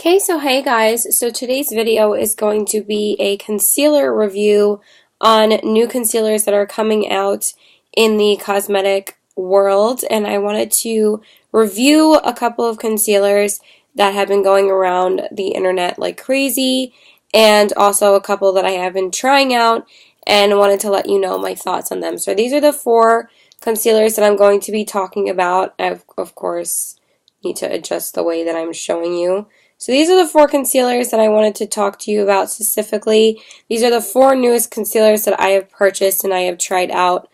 Okay, so hey guys, so today's video is going to be a concealer review on new concealers that are coming out in the cosmetic world, and I wanted to review a couple of concealers that have been going around the internet like crazy, and also a couple that I have been trying out and wanted to let you know my thoughts on them. So these are the four concealers that I'm going to be talking about. I, of course, need to adjust the way that I'm showing you. So these are the four concealers that I wanted to talk to you about specifically. These are the four newest concealers that I have purchased and I have tried out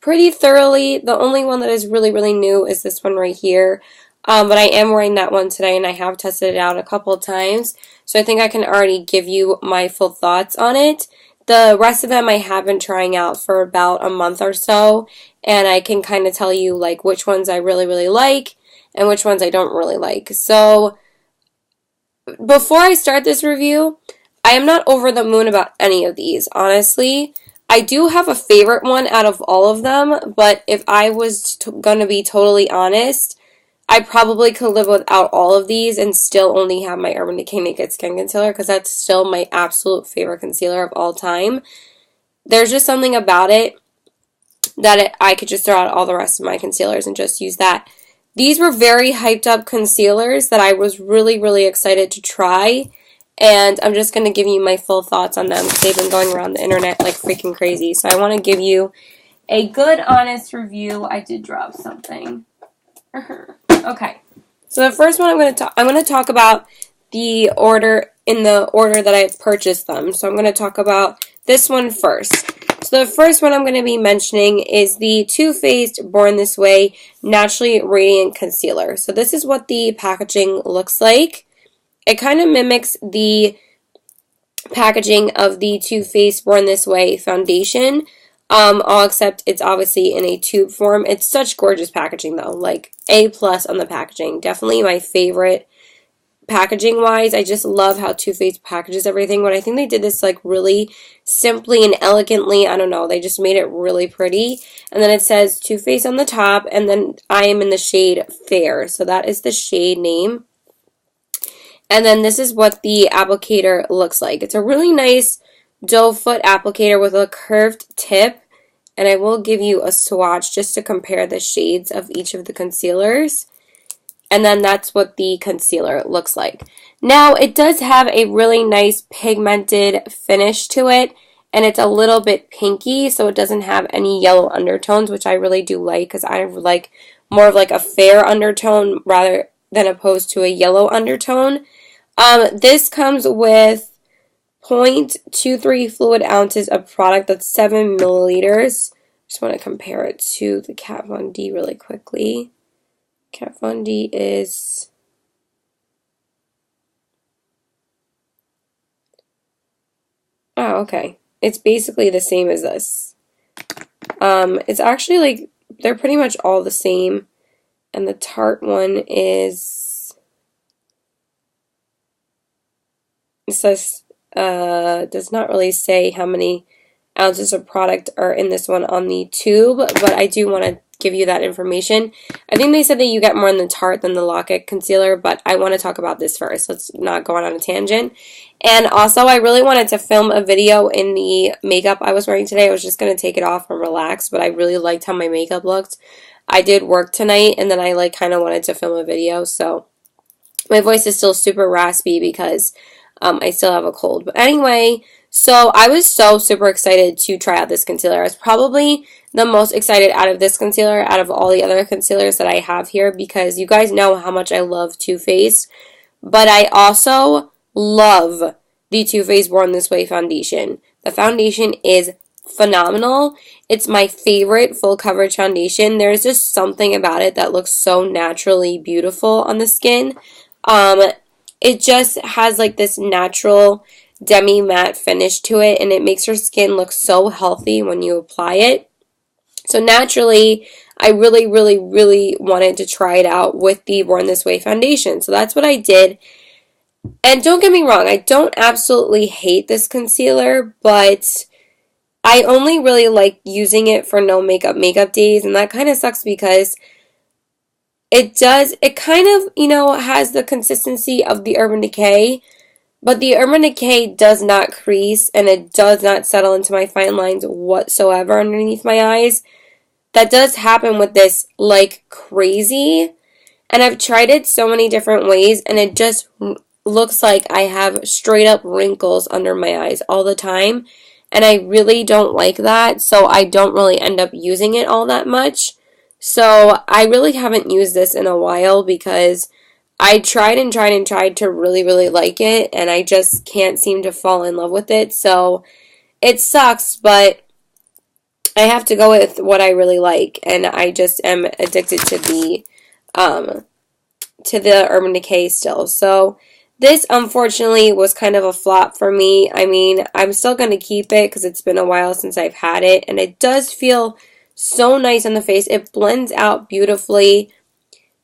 pretty thoroughly. The only one that is really new is this one right here. But I am wearing that one today and I have tested it out a couple of times. So I think I can already give you my full thoughts on it. The rest of them I have been trying out for about a month or so. And I can kind of tell you like which ones I really like and which ones I don't really like. So before I start this review, I am not over the moon about any of these, honestly. I do have a favorite one out of all of them, but if I was going to be totally honest, I probably could live without all of these and still only have my Urban Decay Naked Skin Concealer because that's still my absolute favorite concealer of all time. There's just something about it that I could just throw out all the rest of my concealers and just use that. These were very hyped up concealers that I was really excited to try, and I'm just going to give you my full thoughts on them because they've been going around the internet like freaking crazy. So I want to give you a good, honest review. I did drop something. Okay, so the first one I'm going to talk about the order in the order that I purchased them. So I'm going to talk about this one first. So the first one I'm going to be mentioning is the Too Faced Born This Way Naturally Radiant Concealer. So this is what the packaging looks like. It kind of mimics the packaging of the Too Faced Born This Way foundation, all except it's obviously in a tube form. It's such gorgeous packaging though, like A+ on the packaging. Definitely my favorite packaging wise. I just love how Too Faced packages everything, but I think they did this like really simply and elegantly. I don't know, they just made it really pretty. And then it says Too Faced on the top, and then I am in the shade Fair, so that is the shade name. And then this is what the applicator looks like. It's a really nice doe foot applicator with a curved tip, and I will give you a swatch just to compare the shades of each of the concealers. And then that's what the concealer looks like. Now, it does have a really nice pigmented finish to it, and it's a little bit pinky, so it doesn't have any yellow undertones, which I really do like because I like more of like a fair undertone rather than opposed to a yellow undertone. This comes with 0.23 fluid ounces of product. That's 7 milliliters. Just want to compare it to the Kat Von D really quickly. Kat Von D is okay. It's basically the same as this. It's actually like they're pretty much all the same, and the Tarte one is, it says does not really say how many ounces of product are in this one on the tube, but I do want to give you that information. I think they said that you get more in the Tarte than the Lock-It concealer, but I want to talk about this first. Let's not go on a tangent. And also, I really wanted to film a video in the makeup I was wearing today. I was just going to take it off and relax, but I really liked how my makeup looked. I did work tonight, and then I like kind of wanted to film a video, so my voice is still super raspy because I still have a cold. But anyway, so I was so super excited to try out this concealer. I was probably the most excited out of this concealer out of all the other concealers that I have here because you guys know how much I love Too Faced, but I also love the Too Faced Born This Way foundation. The foundation is phenomenal. It's my favorite full coverage foundation. There's just something about it that looks so naturally beautiful on the skin. It just has like this natural demi matte finish to it, and it makes your skin look so healthy when you apply it. So naturally, I really wanted to try it out with the Born This Way foundation. So that's what I did. And don't get me wrong, I don't absolutely hate this concealer, but I only really like using it for no makeup days, and that kind of sucks because it kind of, has the consistency of the Urban Decay, but the Urban Decay does not crease and it does not settle into my fine lines whatsoever underneath my eyes. That does happen with this like crazy. And I've tried it so many different ways and it just looks like I have straight up wrinkles under my eyes all the time. And I really don't like that, so I don't really end up using it all that much. So I really haven't used this in a while because I tried and tried and tried to really, really like it, and I just can't seem to fall in love with it. So it sucks, but I have to go with what I really like, and I just am addicted to the Urban Decay still. So this, unfortunately, was kind of a flop for me. I mean, I'm still going to keep it because it's been a while since I've had it, and it does feel so nice on the face. It blends out beautifully.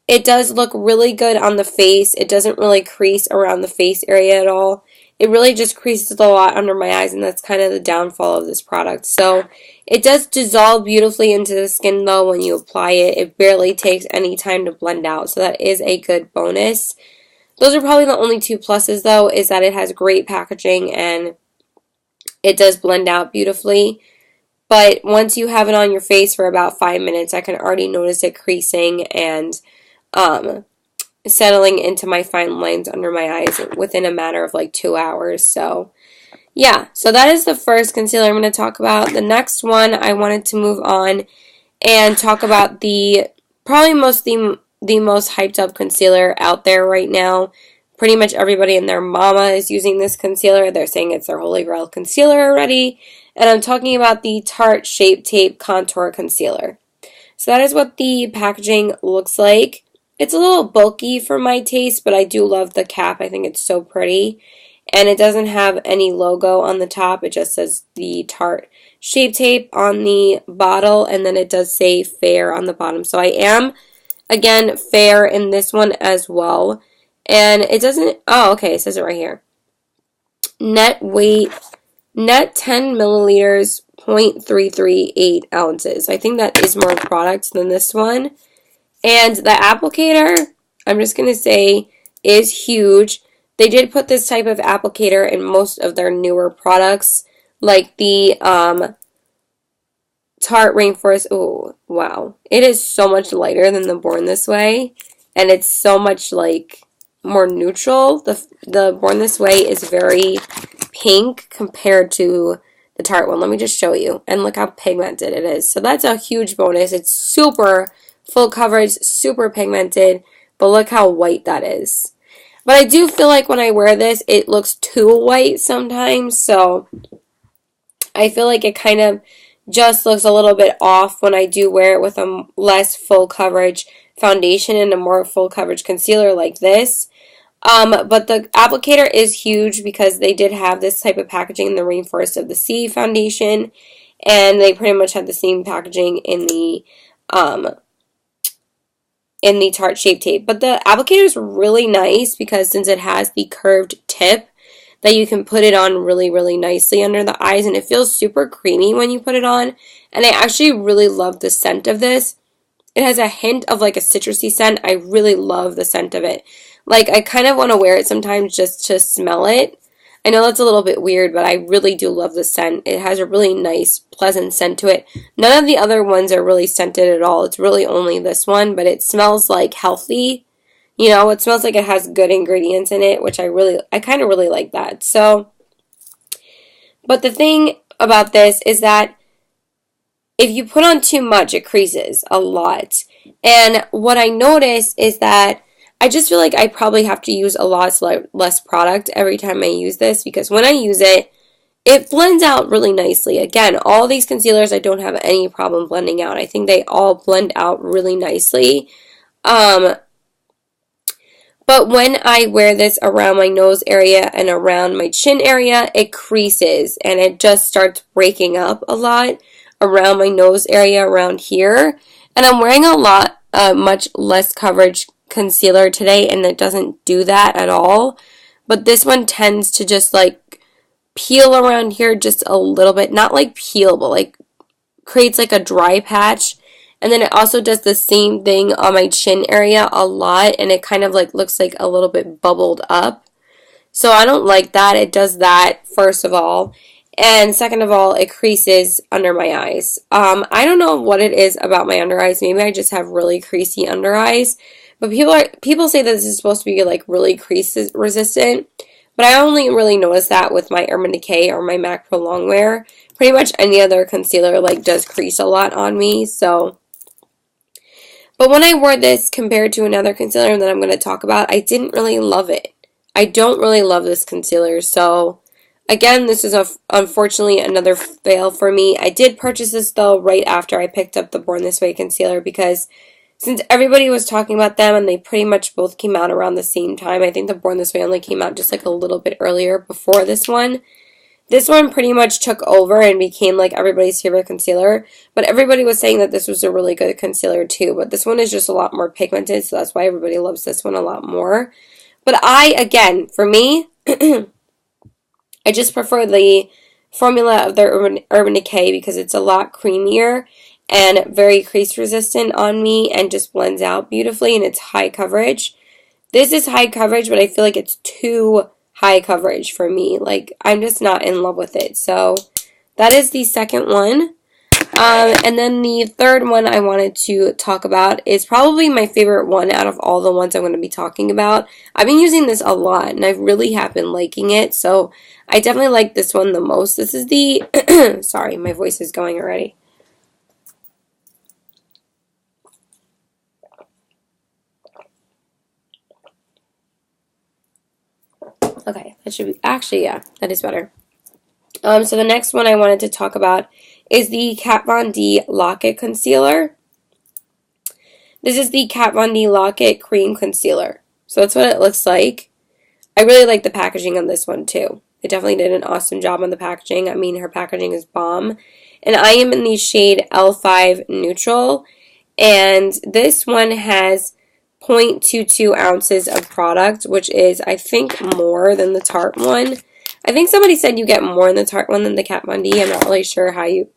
It does look really good on the face. It doesn't really crease around the face area at all. It really just creases a lot under my eyes, and that's kind of the downfall of this product. So it does dissolve beautifully into the skin, though, when you apply it. It barely takes any time to blend out, so that is a good bonus. Those are probably the only two pluses, though, is that it has great packaging and it does blend out beautifully. But once you have it on your face for about 5 minutes, I can already notice it creasing and settling into my fine lines under my eyes within a matter of like 2 hours. So yeah, so that is the first concealer I'm going to talk about. The next one, I wanted to move on and talk about the most hyped up concealer out there right now. Pretty much everybody and their mama is using this concealer. They're saying it's their holy grail concealer already. And I'm talking about the Tarte Shape Tape Contour Concealer. So that is what the packaging looks like. It's a little bulky for my taste, but I do love the cap. I think it's so pretty. And it doesn't have any logo on the top. It just says the Tarte Shape Tape on the bottle, and then it does say fair on the bottom. So I am, again, fair in this one as well. And it doesn't, oh, okay, it says it right here. Net weight, net 10 milliliters, 0.338 ounces. I think that is more product than this one. And the applicator, I'm just going to say, is huge. They did put this type of applicator in most of their newer products, like the Tarte Rainforest. Oh, wow. It is so much lighter than the Born This Way, and it's so much, like, more neutral. The Born This Way is very pink compared to the Tarte one. Let me just show you, and look how pigmented it is. So that's a huge bonus. It's super full coverage, super pigmented, but look how white that is. But I do feel like when I wear this, it looks too white sometimes, so I feel like it kind of just looks a little bit off when I do wear it with a less full coverage foundation and a more full coverage concealer like this. But the applicator is huge because they did have this type of packaging in the Rainforest of the Sea foundation, and they pretty much had the same packaging in the Tarte Shape Tape. But the applicator is really nice because since it has the curved tip that you can put it on really, really nicely under the eyes, and it feels super creamy when you put it on. And I actually really love the scent of this. It has a hint of like a citrusy scent. I really love the scent of it. Like, I kind of want to wear it sometimes just to smell it. I know that's a little bit weird, but I really do love the scent. It has a really nice, pleasant scent to it. None of the other ones are really scented at all. It's really only this one, but it smells like healthy. You know, it smells like it has good ingredients in it, which I kind of really like that. So, but the thing about this is that if you put on too much, it creases a lot. And what I notice is that I just feel like I probably have to use a lot less product every time I use this, because when I use it, it blends out really nicely. Again, all these concealers I don't have any problem blending out. I think they all blend out really nicely. But when I wear this around my nose area and around my chin area, it creases and it just starts breaking up a lot around my nose area around here. And I'm wearing a lot, much less coverage concealer today, and it doesn't do that at all. But this one tends to just like peel around here just a little bit. Not like peel, but like creates like a dry patch. And then it also does the same thing on my chin area a lot, and it kind of like looks like a little bit bubbled up. So I don't like that. It does that, first of all. And second of all, it creases under my eyes. I don't know what it is about my under eyes. Maybe I just have really creasy under eyes. But people say that this is supposed to be like really crease resistant. But I only really notice that with my Urban Decay or my MAC Pro Longwear. Pretty much any other concealer like does crease a lot on me. So, but when I wore this compared to another concealer that I'm going to talk about, I didn't really love it. I don't really love this concealer, so again, this is unfortunately another fail for me. I did purchase this though right after I picked up the Born This Way concealer because since everybody was talking about them and they pretty much both came out around the same time, I think the Born This Way only came out just like a little bit earlier before this one. This one pretty much took over and became like everybody's favorite concealer, but everybody was saying that this was a really good concealer too, but this one is just a lot more pigmented, so that's why everybody loves this one a lot more. But again, for me, I just prefer the formula of their Urban Decay because it's a lot creamier and very crease resistant on me and just blends out beautifully, and it's high coverage. This is high coverage, but I feel like it's too high coverage for me. Like, I'm just not in love with it. So that is the second one. And then the third one I wanted to talk about is probably my favorite one out of all the ones I'm going to be talking about. I've been using this a lot, and I really have been liking it, so I definitely like this one the most. This is the, sorry, my voice is going already. Okay, that should be, actually, yeah, that is better. So the next one I wanted to talk about is the Kat Von D Lock-It Concealer. This is the Kat Von D Lock-It Cream Concealer. So that's what it looks like. I really like the packaging on this one too. It definitely did an awesome job on the packaging. I mean, her packaging is bomb. And I am in the shade L5 Neutral. And this one has 0.22 ounces of product, which is, I think, more than the Tarte one. I think somebody said you get more in the Tarte one than the Kat Von D. I'm not really sure how you...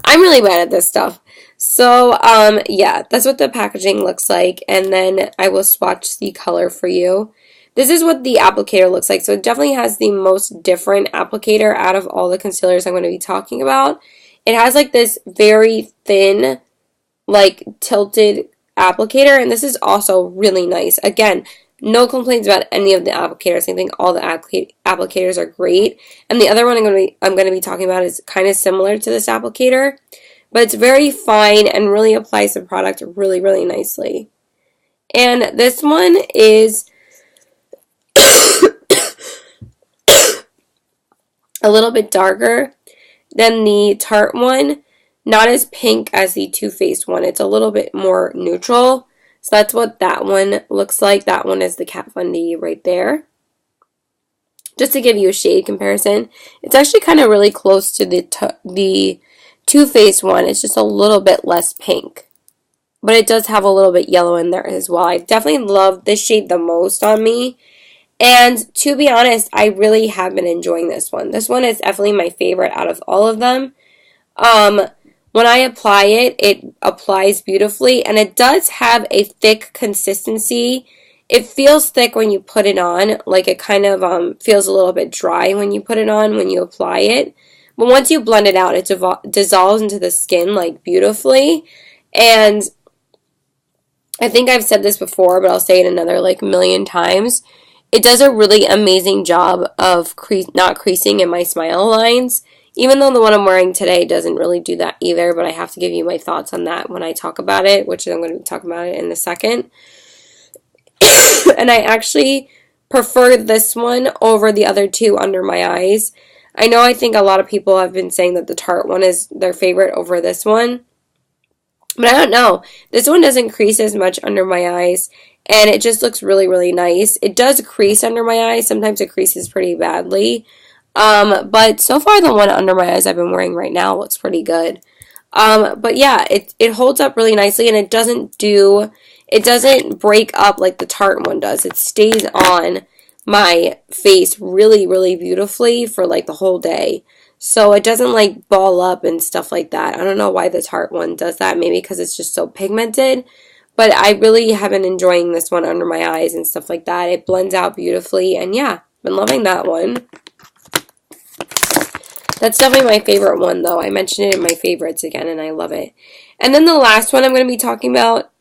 I'm really bad at this stuff. So, yeah, that's what the packaging looks like. And then I will swatch the color for you. This is what the applicator looks like. So it definitely has the most different applicator out of all the concealers I'm going to be talking about. It has like this very thin, like tilted applicator. And this is also really nice. Again, no complaints about any of the applicators. I think all the applicators are great. And the other one I'm going to be talking about is kind of similar to this applicator, but it's very fine and really applies the product really, really nicely. And this one is a little bit darker than the Tarte one. Not as pink as the Too Faced one. It's a little bit more neutral. So that's what that one looks like. That one is the Kat Von D right there. Just to give you a shade comparison, it's actually kind of really close to the Too Faced one. It's just a little bit less pink. But it does have a little bit yellow in there as well. I definitely love this shade the most on me. And to be honest, I really have been enjoying this one. This one is definitely my favorite out of all of them. When I apply it, it applies beautifully, and it does have a thick consistency. It feels thick when you put it on, like it kind of feels a little bit dry when you put it on, when you apply it. But once you blend it out, it dissolves into the skin, like, beautifully. And I think I've said this before, but I'll say it another, like, million times. It does a really amazing job of not creasing in my smile lines. Even though the one I'm wearing today doesn't really do that either, but I have to give you my thoughts on that when I talk about it, which I'm going to talk about it in a second. And I actually prefer this one over the other two under my eyes. I think a lot of people have been saying that the Tarte one is their favorite over this one. But I don't know. This one doesn't crease as much under my eyes, and it just looks really, really nice. It does crease under my eyes. Sometimes it creases pretty badly. But so far the one under my eyes I've been wearing right now looks pretty good. But yeah, it holds up really nicely, and it doesn't break up like the Tarte one does. It stays on my face really, really beautifully for like the whole day. so it doesn't like ball up and stuff like that. I don't know why the Tarte one does that. Maybe because it's just so pigmented. But I really have been enjoying this one under my eyes and stuff like that. It blends out beautifully. And yeah, been loving that one. That's definitely my favorite one, though. I mentioned it in my favorites again, and I love it. And then the last one I'm going to be talking about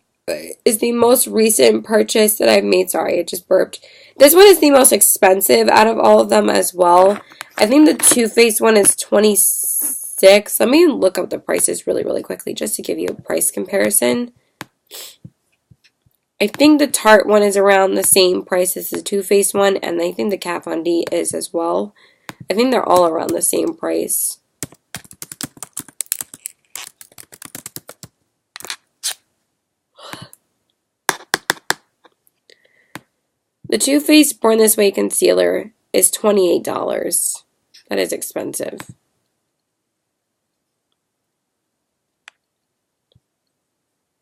is the most recent purchase that I've made. Sorry, I just burped. This one is the most expensive out of all of them as well. I think the Too Faced one is $26. Let me look up the prices really, really quickly just to give you a price comparison. I think the Tarte one is around the same price as the Too Faced one, and I think the Kat Von D is as well. I think they're all around the same price. The Too Faced Born This Way concealer is $28. That is expensive.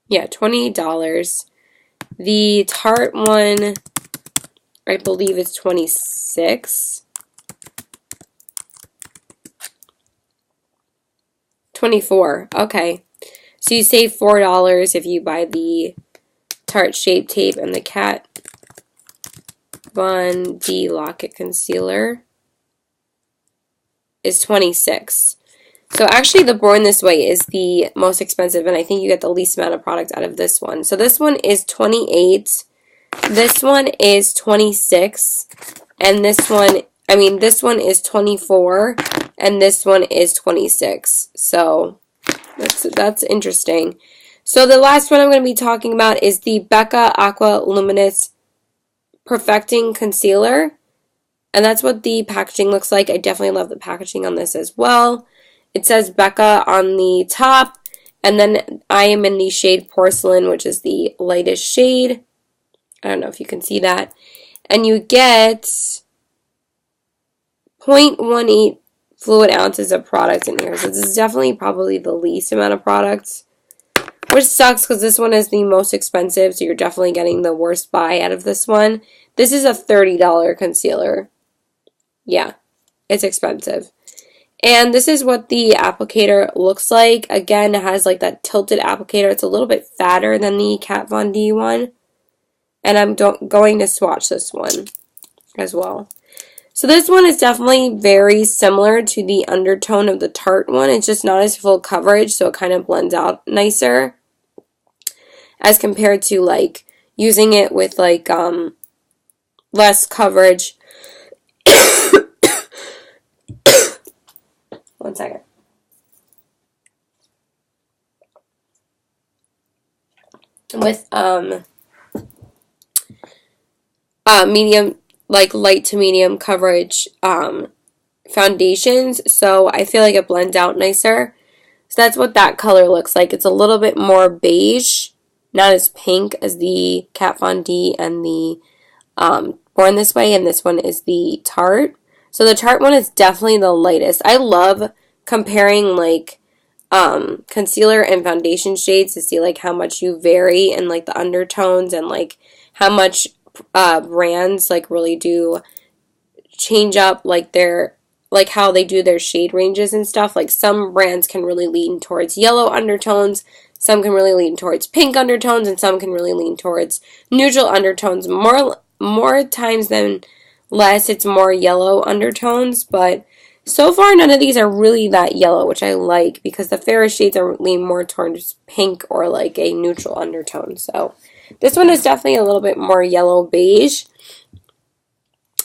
Yeah, $28. The Tarte one, I believe it's $26. $24. Okay. So you save $4 if you buy the Tarte Shape Tape and the Kat Von D Lock-It Concealer is $26. So actually the Born This Way is the most expensive, and I think you get the least amount of product out of this one. So this one is $28. This one is $26. And this one is $24. And this one is $26. So that's interesting. So the last one I'm going to be talking about is the Becca Aqua Luminous Perfecting Concealer. And that's what the packaging looks like. I definitely love the packaging on this as well. It says Becca on the top, and then I am in the shade Porcelain, which is the lightest shade. I don't know if you can see that. And you get 0.18 fluid ounces of product in here. So this is definitely probably the least amount of products, which sucks because this one is the most expensive, so you're definitely getting the worst buy out of this one. This is a $30 concealer. Yeah, it's expensive. And this is what the applicator looks like. Again, it has like that tilted applicator. It's a little bit fatter than the Kat Von D one. And I'm going to swatch this one as well. So this one is definitely very similar to the undertone of the Tarte one. It's just not as full coverage, so it kind of blends out nicer as compared to like using it with like less coverage. One second. With medium, like light to medium coverage foundations, so I feel like it blends out nicer. So that's what that color looks like. It's a little bit more beige, not as pink as the Kat Von D and the Born This Way, and this one is the Tarte. So the Tarte one is definitely the lightest. I love comparing like concealer and foundation shades to see like how much you vary in like the undertones and like how much brands like really do change up like their like how they do their shade ranges and stuff. Like some brands can really lean towards yellow undertones, some can really lean towards pink undertones, and some can really lean towards neutral undertones. More times than less, it's more yellow undertones, but so far none of these are really that yellow, which I like because the fairer shades are lean more towards pink or like a neutral undertone. So this one is definitely a little bit more yellow beige.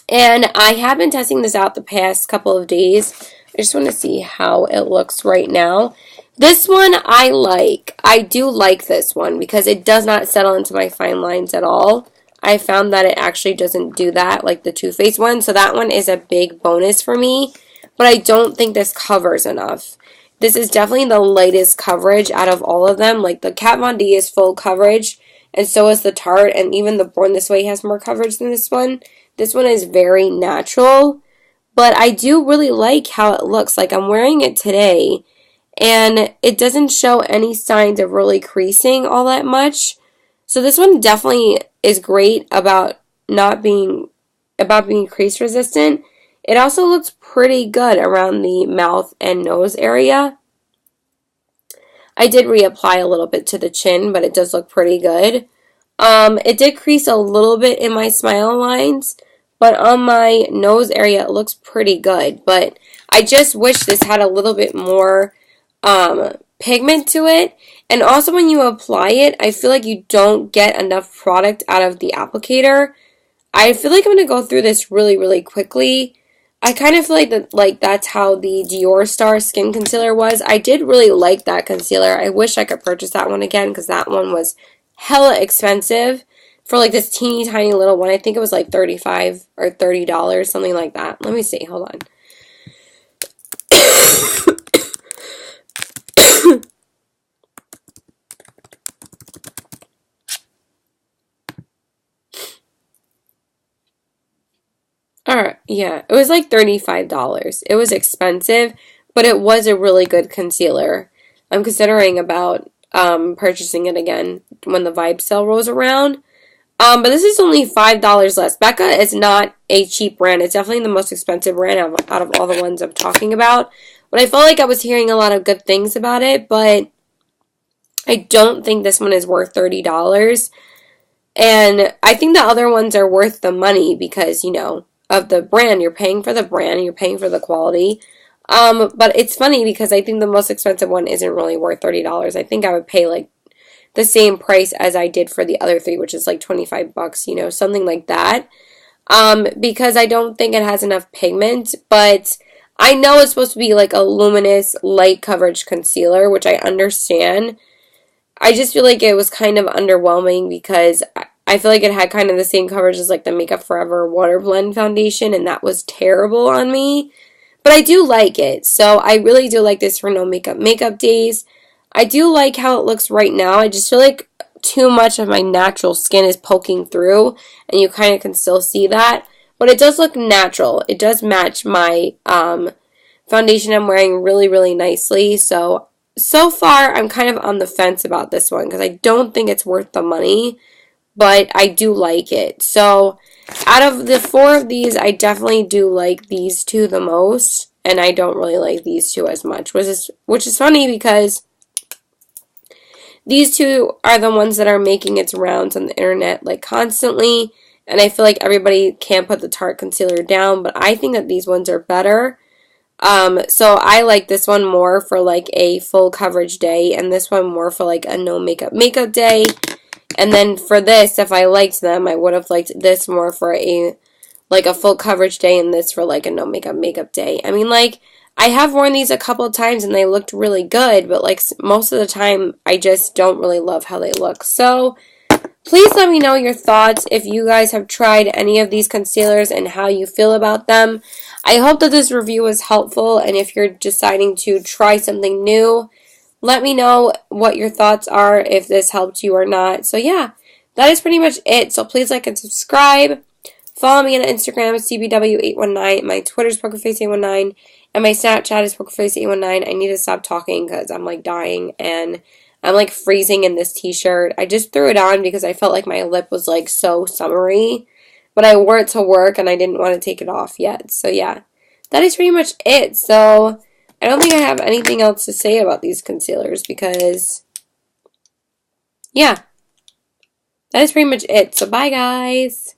And I have been testing this out the past couple of days. I just want to see how it looks right now. This one I like. I do like this one because it does not settle into my fine lines at all. I found that it actually doesn't do that like the Too Faced one. So that one is a big bonus for me. But I don't think this covers enough. This is definitely the lightest coverage out of all of them. Like the Kat Von D is full coverage, and so is the Tarte, and even the Born This Way has more coverage than this one. This one is very natural, but I do really like how it looks. Like I'm wearing it today, and it doesn't show any signs of really creasing all that much. So this one definitely is great about being crease resistant. It also looks pretty good around the mouth and nose area. I did reapply a little bit to the chin, but it does look pretty good. It did crease a little bit in my smile lines, but on my nose area, it looks pretty good. But I just wish this had a little bit more pigment to it. And also when you apply it, I feel like you don't get enough product out of the applicator. I feel like I'm going to go through this really, really quickly. I kind of feel like that's how the Dior Star Skin Concealer was. I did really like that concealer. I wish I could purchase that one again because that one was hella expensive for like this teeny tiny little one. I think it was like $35 or $30, something like that. Let me see. Hold on. Alright, yeah, it was like $35. It was expensive, but it was a really good concealer. I'm considering about purchasing it again when the Vibe sale rolls around. But this is only $5 less. Becca is not a cheap brand. It's definitely the most expensive brand out of all the ones I'm talking about. But I felt like I was hearing a lot of good things about it, but I don't think this one is worth $30. And I think the other ones are worth the money because, you know, of the brand. You're paying for the brand, you're paying for the quality. But it's funny because I think the most expensive one isn't really worth $30. I think I would pay like the same price as I did for the other three, which is like 25 bucks, you know, something like that. Because I don't think it has enough pigment, but I know it's supposed to be like a luminous light coverage concealer, which I understand. I just feel like it was kind of underwhelming because I feel like it had kind of the same coverage as like the Makeup Forever Water Blend Foundation, and that was terrible on me. But I do like it, so I really do like this for no makeup days. I do like how it looks right now. I just feel like too much of my natural skin is poking through, and you kind of can still see that. But it does look natural. It does match my foundation I'm wearing really, really nicely. So far, I'm kind of on the fence about this one because I don't think it's worth the money, but I do like it. So out of the four of these, I definitely do like these two the most, and I don't really like these two as much, which is funny because these two are the ones that are making its rounds on the internet like constantly, and I feel like everybody can put the Tarte concealer down, but I think that these ones are better. So I like this one more for like a full coverage day, and this one more for like a no makeup day. And then for this, if I liked them, I would have liked this more for a full coverage day, and this for like a no makeup day. I mean, like, I have worn these a couple of times and they looked really good, but like most of the time I just don't really love how they look. So please let me know your thoughts if you guys have tried any of these concealers and how you feel about them. I hope that this review was helpful, and if you're deciding to try something new, let me know what your thoughts are, if this helped you or not. So yeah, that is pretty much it. So please like and subscribe. Follow me on Instagram, CBW819. My Twitter is PokerFace819. And my Snapchat is PokerFace819. I need to stop talking because I'm like dying and I'm like freezing in this t-shirt. I just threw it on because I felt like my lip was like so summery. But I wore it to work and I didn't want to take it off yet. So yeah, that is pretty much it. So I don't think I have anything else to say about these concealers because, yeah, that is pretty much it. So bye, guys.